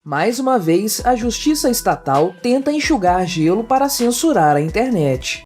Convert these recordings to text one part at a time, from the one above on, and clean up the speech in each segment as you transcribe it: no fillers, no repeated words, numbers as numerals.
Mais uma vez, a justiça estatal tenta enxugar gelo para censurar a internet.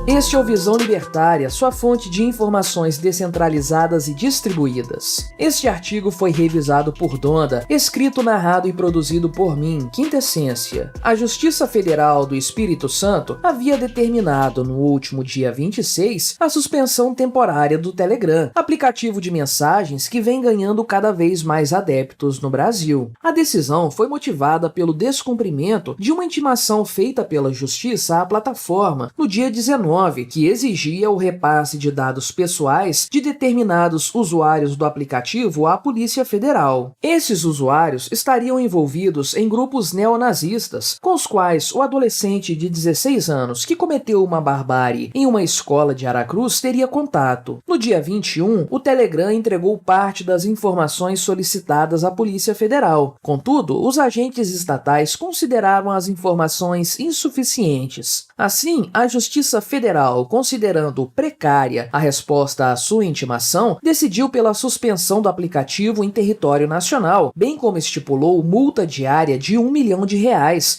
Este é o Visão Libertária, sua fonte de informações descentralizadas e distribuídas. Este artigo foi revisado por Donda, escrito, narrado e produzido por mim, Quintessência. A Justiça Federal do Espírito Santo havia determinado no último dia 26 a suspensão temporária do Telegram, aplicativo de mensagens que vem ganhando cada vez mais adeptos no Brasil. A decisão foi motivada pelo descumprimento de uma intimação feita pela Justiça à plataforma no dia 19, que exigia o repasse de dados pessoais de determinados usuários do aplicativo à Polícia Federal. Esses usuários estariam envolvidos em grupos neonazistas, com os quais o adolescente de 16 anos que cometeu uma barbárie em uma escola de Aracruz teria contato. No dia 21, o Telegram entregou parte das informações solicitadas à Polícia Federal. Contudo, os agentes estatais consideraram as informações insuficientes. Assim, a Justiça Federal, considerando precária a resposta à sua intimação, decidiu pela suspensão do aplicativo em território nacional, bem como estipulou multa diária de R$1 milhão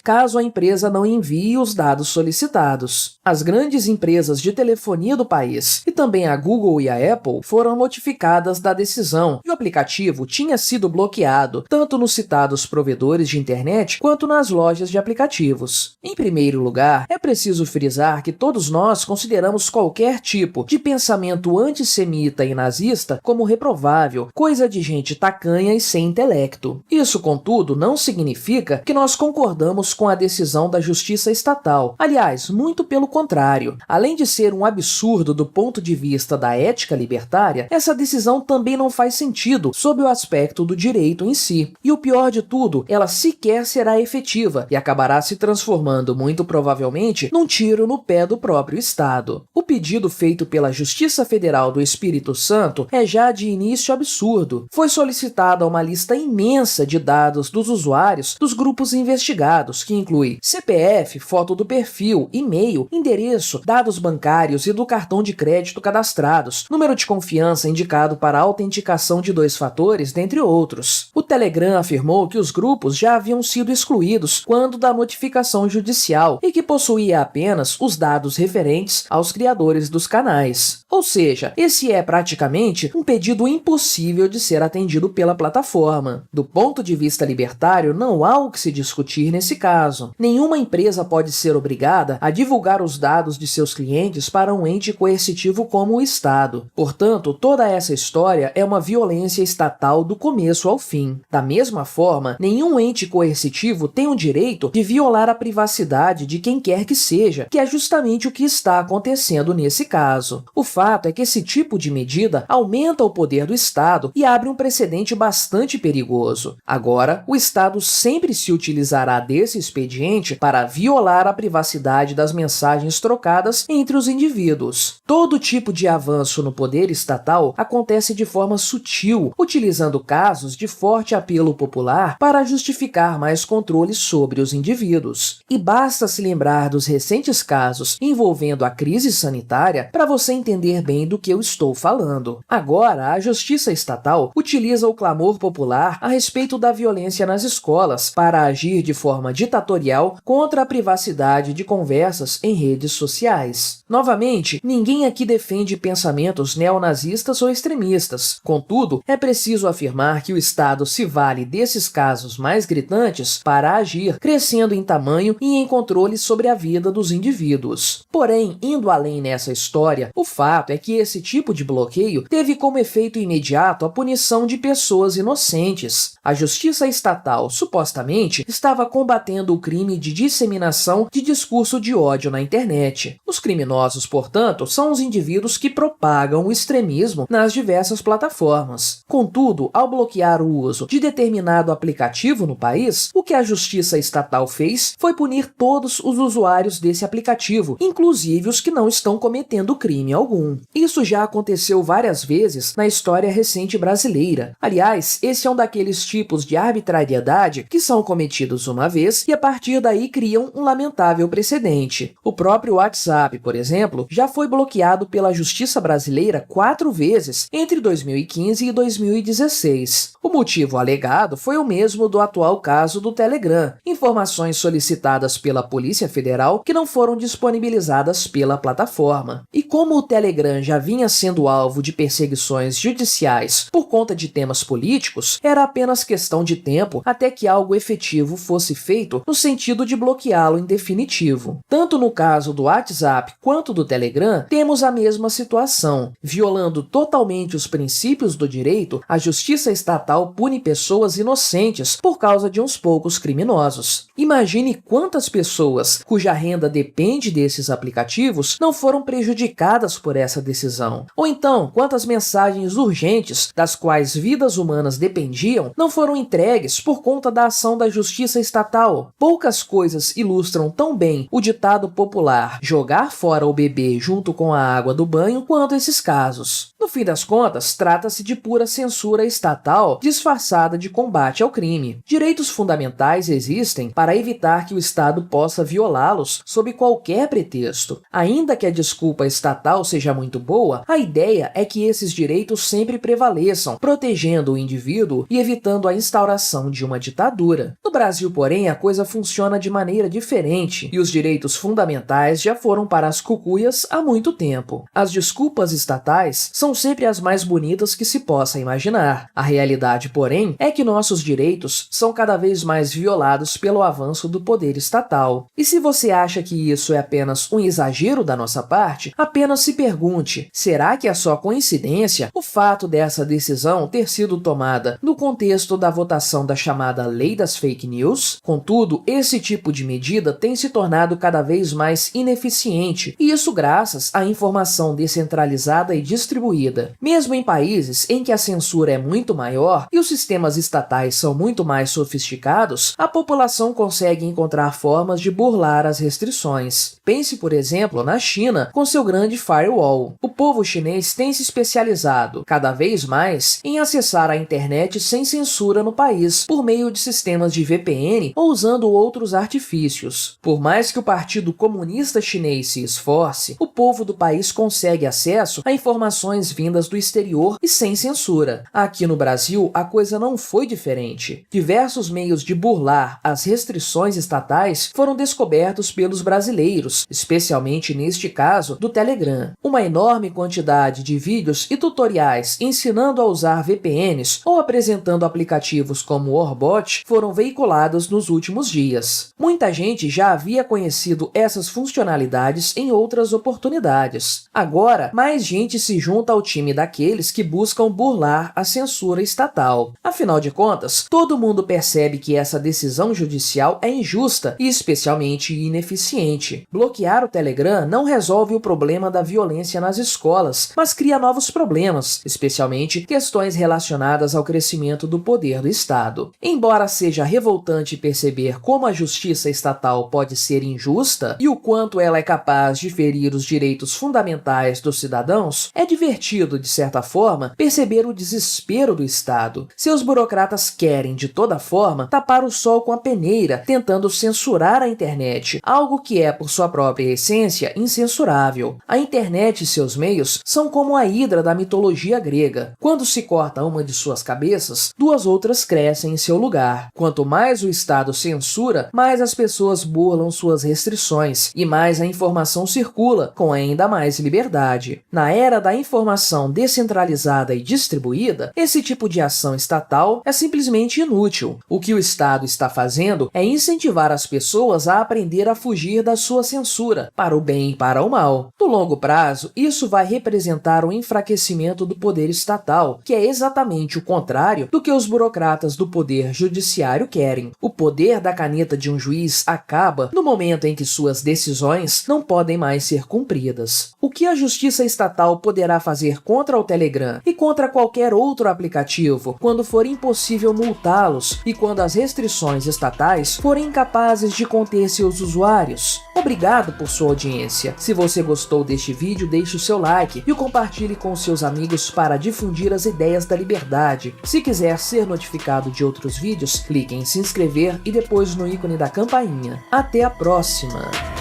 caso a empresa não envie os dados solicitados. As grandes empresas de telefonia do país e também a Google e a Apple foram notificadas da decisão e o aplicativo tinha sido bloqueado tanto nos citados provedores de internet quanto nas lojas de aplicativos. Em primeiro lugar, é preciso frisar que todos nós consideramos qualquer tipo de pensamento antissemita e nazista como reprovável, coisa de gente tacanha e sem intelecto. Isso, contudo, não significa que nós concordamos com a decisão da Justiça Estatal. Aliás, muito pelo contrário. Além de ser um absurdo do ponto de vista da ética libertária, essa decisão também não faz sentido sob o aspecto do direito em si. E o pior de tudo, ela sequer será efetiva e acabará se transformando, muito provavelmente, num tiro no pé do próprio Estado. O pedido feito pela Justiça Federal do Espírito Santo é já de início absurdo. Foi solicitada uma lista imensa de dados dos usuários dos grupos investigados, que inclui CPF, foto do perfil, e-mail, endereço, dados bancários e do cartão de crédito cadastrados, número de confiança indicado para autenticação de 2 fatores, dentre outros. O Telegram afirmou que os grupos já haviam sido excluídos quando da notificação judicial e que possuía apenas os dados referentes aos criadores dos canais. Ou seja, esse é praticamente um pedido impossível de ser atendido pela plataforma. Do ponto de vista libertário, não há o que se discutir nesse caso. Nenhuma empresa pode ser obrigada a divulgar os dados de seus clientes para um ente coercitivo como o Estado. Portanto, toda essa história é uma violência estatal do começo ao fim. Da mesma forma, nenhum ente coercitivo tem o direito de violar a privacidade de quem quer que seja, que é justamente o que está acontecendo nesse caso. O fato é que esse tipo de medida aumenta o poder do Estado e abre um precedente bastante perigoso. Agora, o Estado sempre se utilizará desse expediente para violar a privacidade das mensagens trocadas entre os indivíduos. Todo tipo de avanço no poder estatal acontece de forma sutil, utilizando casos de forte apelo popular para justificar mais controle sobre os indivíduos. E basta se lembrar dos recentes casos envolvendo a crise sanitária para você entender bem do que eu estou falando. Agora, a Justiça Estatal utiliza o clamor popular a respeito da violência nas escolas para agir de forma ditatorial contra a privacidade de conversas em redes sociais. Novamente, ninguém aqui defende pensamentos neonazistas ou extremistas. Contudo, é preciso afirmar que o Estado se vale desses casos mais gritantes para agir, crescendo em tamanho e em controle sobre a vida dos indivíduos. Porém, indo além nessa história, o fato é que esse tipo de bloqueio teve como efeito imediato a punição de pessoas inocentes. A Justiça Estatal, supostamente, estava combatendo o crime de disseminação de discurso de ódio na internet. Os criminosos, portanto, são os indivíduos que propagam o extremismo nas diversas plataformas. Contudo, ao bloquear o uso de determinado aplicativo no país, o que a Justiça Estatal fez foi punir todos os usuários desse aplicativo, inclusive os que não estão cometendo crime algum. Isso já aconteceu várias vezes na história recente brasileira. Aliás, esse é um daqueles tipos de arbitrariedade que são cometidos uma vez e a partir daí criam um lamentável precedente. O próprio WhatsApp, por exemplo, já foi bloqueado pela Justiça brasileira 4 vezes entre 2015 e 2016. O motivo alegado foi o mesmo do atual caso do Telegram, informações solicitadas pela Polícia Federal que não foram disponibilizadas pela plataforma. E como o Telegram já vinha sendo alvo de perseguições judiciais por conta de temas políticos, era apenas questão de tempo até que algo efetivo fosse feito no sentido de bloqueá-lo em definitivo. Tanto no caso do WhatsApp quanto do Telegram, temos a mesma situação. Violando totalmente os princípios do direito, a justiça estatal pune pessoas inocentes por causa de uns poucos criminosos. Imagine quantas pessoas cuja renda depende desses aplicativos não foram prejudicadas por essa decisão. Ou então, quantas mensagens urgentes das quais vidas humanas dependiam não foram entregues por conta da ação da justiça estatal. Poucas coisas ilustram tão bem o ditado popular "jogar fora o bebê junto com a água do banho" quanto esses casos. No fim das contas, trata-se de pura censura estatal disfarçada de combate ao crime. Direitos fundamentais existem para evitar que o Estado possa violá-los sob qualquer pretexto. Ainda que a desculpa estatal seja muito boa, a ideia é que esses direitos sempre prevaleçam, protegendo o indivíduo e evitando a instauração de uma ditadura. No Brasil, porém, a coisa funciona de maneira diferente e os direitos fundamentais já foram para as cucuias há muito tempo. As desculpas estatais são sempre as mais bonitas que se possa imaginar. A realidade, porém, é que nossos direitos são cada vez mais violados pelo avanço do poder estatal. E se você acha que isso é apenas um exagero da nossa parte, apenas se pergunte, será que é só coincidência o fato dessa decisão ter sido tomada no contexto da votação da chamada Lei das Fake News? Contudo, esse tipo de medida tem se tornado cada vez mais ineficiente, e isso graças à informação descentralizada e distribuída. Mesmo em países em que a censura é muito maior e os sistemas estatais são muito mais sofisticados, a população consegue encontrar formas de burlar as restrições. Pense, por exemplo, na China, com seu grande firewall. O povo chinês tem se especializado, cada vez mais, em acessar a internet sem censura no país, por meio de sistemas de VPN ou usando outros artifícios. Por mais que o Partido Comunista Chinês se esforce, o povo do país consegue acesso a informações vindas do exterior e sem censura. Aqui no Brasil, a coisa não foi diferente. Diversos meios de burlar as restrições estatais foram descobertos pelos brasileiros, especialmente neste caso do Telegram. Uma enorme quantidade de vídeos e tutoriais ensinando a usar VPNs ou apresentando aplicativos como o Orbot foram veiculados nos últimos dias. Muita gente já havia conhecido essas funcionalidades em outras oportunidades. Agora, mais gente se junta ao time daqueles que buscam burlar a censura estatal. Afinal de contas, todo mundo percebe que essa decisão judicial é injusta e especialmente ineficiente. Bloquear o Telegram não resolve o problema da violência nas escolas, mas cria novos problemas, especialmente questões relacionadas ao crescimento do poder do Estado. Embora seja revoltante perceber como a justiça estatal pode ser injusta e o quanto ela é capaz de ferir os direitos fundamentais dos cidadãos, é divertido, de certa forma, perceber o desespero do Estado. Seus burocratas querem, de toda forma, tapar o sol com a peneira, tentando censurar a internet, algo que é, por sua própria essência, incensurável. A internet e seus meios são como a hidra da mitologia grega. Quando se corta uma de suas cabeças, duas outras crescem em seu lugar. Quanto mais o Estado censura, mais as pessoas burlam suas restrições e mais a informação circula, com ainda mais liberdade. Na era da informação descentralizada e distribuída, esse tipo de ação estatal é simplesmente inútil. O que o Estado está fazendo é incentivar as pessoas a aprender a fugir da sua censura, para o bem e para o mal. No longo prazo, isso vai representar um enfraquecimento do poder estatal, que é exatamente o contrário do que os burocratas do poder judiciário querem. O poder da caneta de um juiz acaba no momento em que suas decisões não podem mais ser cumpridas. O que a justiça estatal poderá fazer contra o Telegram e contra qualquer outro aplicativo quando for impossível multá-los e quando as restrições estatais forem incapazes de conter seus usuários? comentários. Obrigado por sua audiência. Se você gostou deste vídeo, deixe o seu like e o compartilhe com seus amigos para difundir as ideias da liberdade. Se quiser ser notificado de outros vídeos, clique em se inscrever e depois no ícone da campainha. Até a próxima!